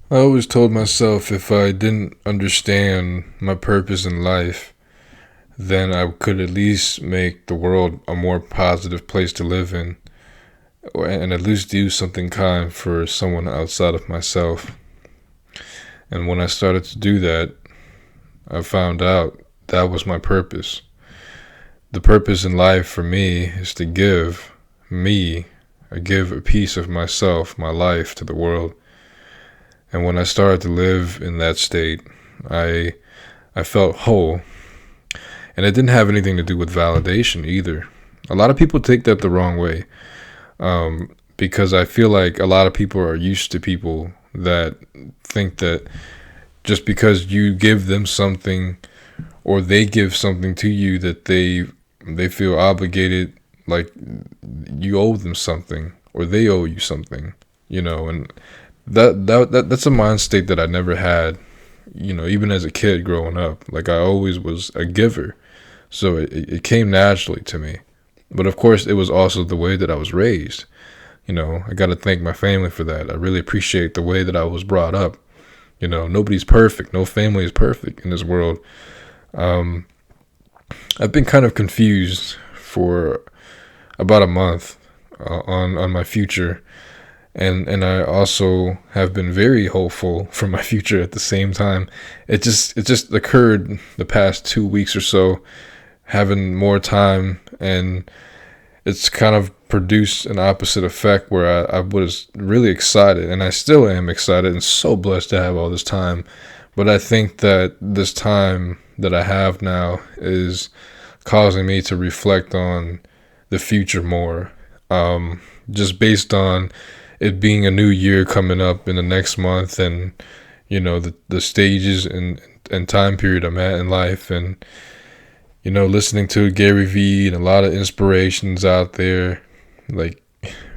I always told myself if I didn't understand my purpose in life, then I could at least make the world a more positive place to live in, and at least do something kind for someone outside of myself. And when I started to do that, I found out that was my purpose. The purpose in life for me is to give me, I give a piece of myself, my life to the world. And when I started to live in that state, I I felt whole, and it didn't have anything to do with validation either. A lot of people take that the wrong way, because I feel like a lot of people are used to people that think that just because you give them something or they give something to you that they feel obligated, like you owe them something or they owe you something, and that's a mind state that I never had, even as a kid growing up. Like I always was a giver, so it came naturally to me. But of course, it was also the way that I was raised. I got to thank my family for that. I really appreciate the way that I was brought up. Nobody's perfect. No family is perfect in this world. Um, I've been kind of confused for about a month on my future, and I also have been very hopeful for my future at the same time. It just occurred the past 2 weeks or so, having more time, and it's kind of produced an opposite effect where I was really excited, and I still am excited and so blessed to have all this time. But I think that this time that I have now is causing me to reflect on the future more, just based on it being a new year coming up in the next month, and the stages and time period I'm at in life, and listening to Gary Vee and a lot of inspirations out there. Like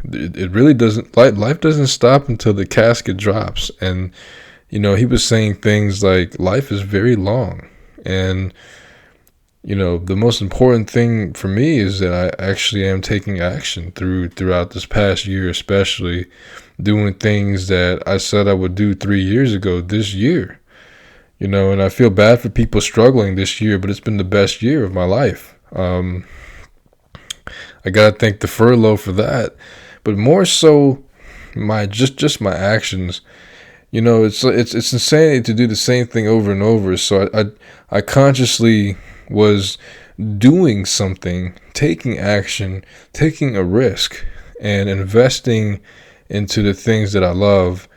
it really doesn't, life doesn't stop until the casket drops. And he was saying things like life is very long, and the most important thing for me is that I actually am taking action throughout this past year, especially doing things that I said I would do 3 years ago this year. And I feel bad for people struggling this year, but it's been the best year of my life. I gotta thank the furlough for that, but more so my just my actions. It's insanity to do the same thing over and over. So I consciously was doing something, taking action, taking a risk, and investing into the things that I love.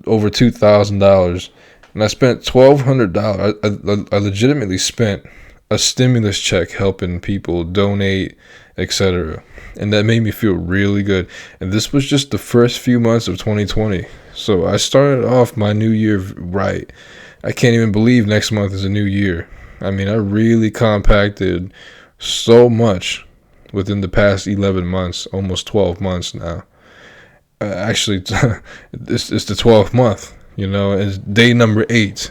Over $2,000, and I spent $1,200. I legitimately spent a stimulus check helping people donate, etc. And that made me feel really good. And this was just the first few months of 2020. So I started off my new year right. I can't even believe next month is a new year. I mean, I really compacted so much within the past 11 months, almost 12 months now. Actually, it's the 12th month. It's day number 8.